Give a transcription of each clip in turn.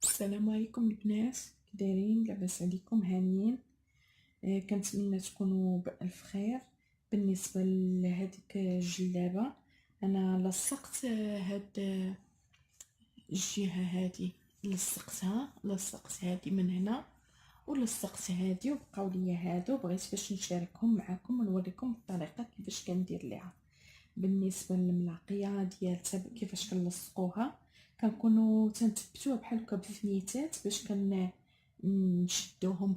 السلام عليكم البنات، كي دايرين؟ لاباس عليكم؟ هانيين؟ كنتمنى تكونوا بألف خير. بالنسبه لهذيك الجلابه، انا لصقت هاد الجهه هادي، لصقت هادي من هنا ولصقت هادي، وبقاو ليا هادو. بغيت باش نشاركهم معكم ونوريكم الطريقه كيفاش كندير ليها. بالنسبه للملاقيه ديالتها كيفاش كنلصقوها، كنكونوا تنثبتوها بحال هكا بفنيتات نشدوهم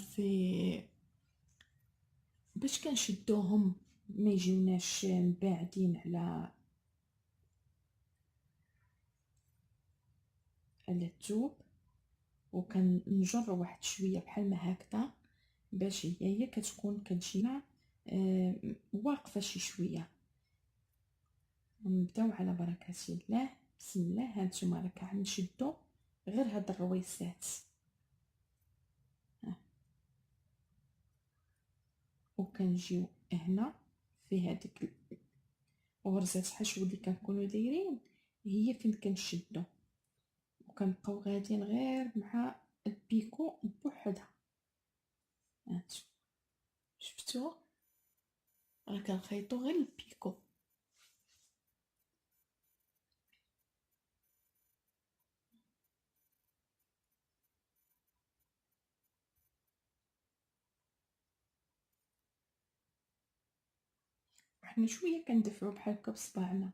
باش كنشدوهم ما يجيوناش باعدين على الثوب. وكنجر واحد شويه بحال ما هكذا باش هي كتكون كتجينا واقفه شي شويه. نبداو على بركه الله. بسم الله. هانتوما راك غنشدو غير هاد الرويسات، وكنجيو هنا في هذيك غرزة حشو اللي كنكونوا دايرين، هي فين كنشدو وكنبقاو غاديين غير مع البيكو بوحدها. هانتو شفتو؟ راه كنخيطو غير البيكو. وحنا شويه كندفعو بحال هكا بصبعنا.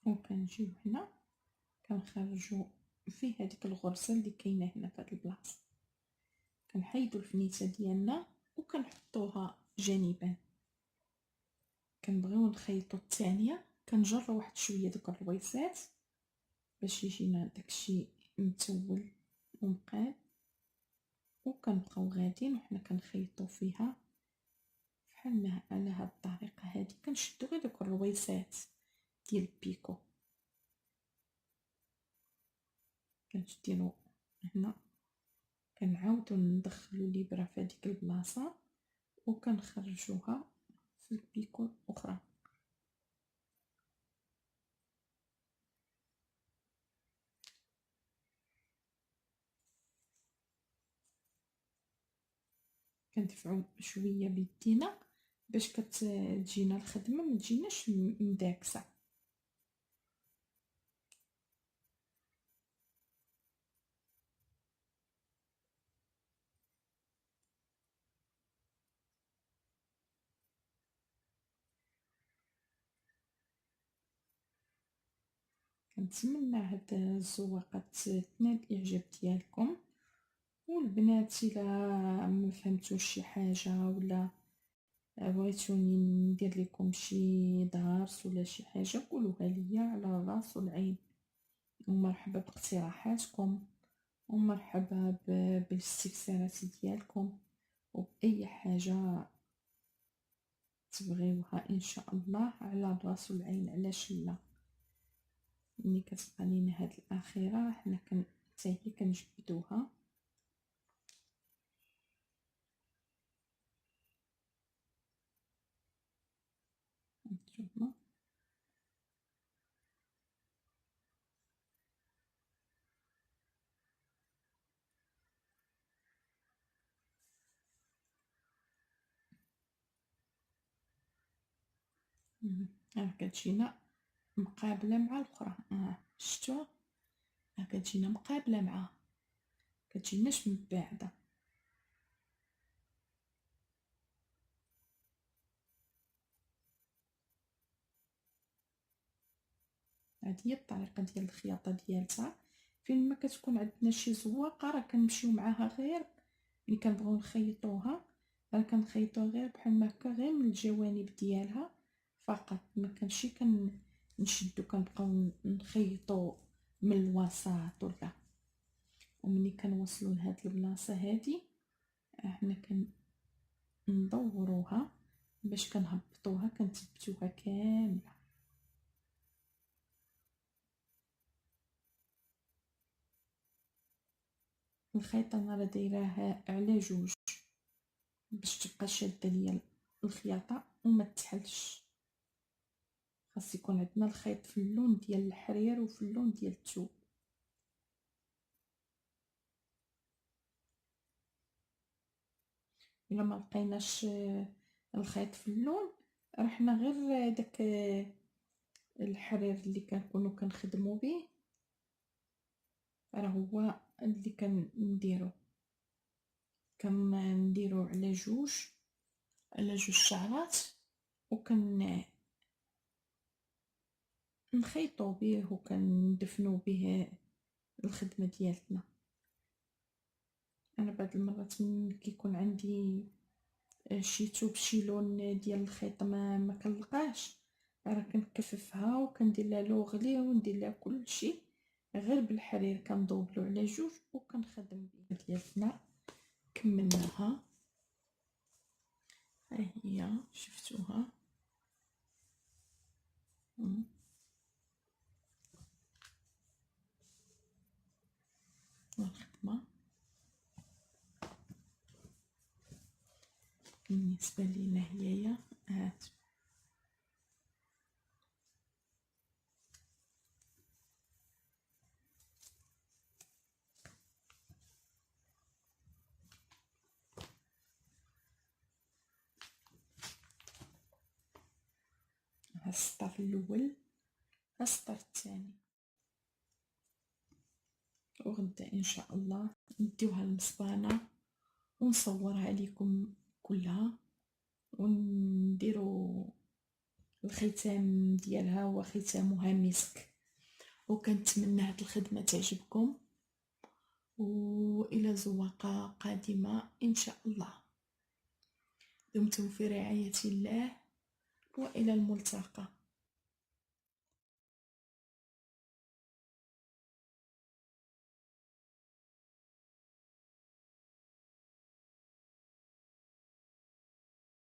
وكنجيو هنا كنخرجو في هذيك الغرزه اللي كاينه هنا في هاد البلاصه، كنحيدو الفنيته ديالنا وكنحطوها جانبا. كنبغيو نخيطو الثانيه، كنجر واحد شويه دوك الرويسات باش يجينا داكشي متول ومقاد، وكنبقاو غاديين وحنا كنخيطو فيها بحال ما على هاد الطريقه هادي. كنشدو غير دوك الرويسات ديال البيكو، كنديرو هنا، كنعاودو ندخلو الابره في هذيك البلاصه وكنخرجوها في البيكو الاخرى. كندفعو شويه بيدينا باش كتجينا الخدمه ما تجيناش مداكسه. كنتمنى هاد الزواقه تنال الاعجاب ديالكم. والبنات الا ما فهمتوش شي حاجه ولا بغيتوني ندير لكم شي درس ولا شي حاجه، قولوها ليا على الراس والعين. ومرحبا باقتراحاتكم، ومرحبا بالاستفسارات ديالكم، وبأي حاجة تبغيوها إن شاء الله على الراس والعين. علاش لا؟ ملي كتبقى لينا هاد الأخيرة حنا حتى هي كنجبدوها. هانتوما راه كتجينا مقابلة مع الأخرى. شفتوها؟ راه كتجينا مقابلة معاها، كتجيناش مبعدة. هذه هي الطريقة ديال الخياطة ديالتها. فين ما كتكون عندنا شي زواقة راه كنمشيو معاها غير ملي كنبغيو نخيطوها، راه كنخيطوها غير بحال ما هكا غير من الجوانب ديالها فقط. ما كنمشي كنشدو كنبقاو نخيطو من الوسط ولا. ومني كنوصلوا لهاد البلاصه هادي حنا كندوروها باش كنهبطوها كنثبتوها كامله. الخيط انا راه دايراه على جوج باش تبقى شاده ليا الخياطه وما تحلش. خاص يكون عندنا الخيط في اللون ديال الحرير وفي اللون ديال الثوب. الا ما لقيناش الخيط في اللون، رحنا غير داك الحرير اللي كنكونوا كنخدموا به، راه هو اللي كنديرو على جوج شعرات، نخيطو به وكندفنو به الخدمه ديالتنا. انا بعض المرات من كيكون عندي شي ثوب شي لون ديال الخيط ما كنلقاش، راه كنكففها وكندير لها لوغلي وندير لها كلشي غير بالحرير، كندوبلو على جوج وكنخدم بها ديالتنا. كملناها، ها هي شفتوها. الخدمه بالنسبه لينا هي هات السطر الاول، السطر الثاني، وغدا ان شاء الله نديوها المصبانه ونصورها لكم كلها ونديروا الختام ديالها، هو ختامها مسك. وكنتمنى هاد الخدمه تعجبكم، والى زواقه قادمه ان شاء الله. دمتم في رعايه الله والى الملتقى.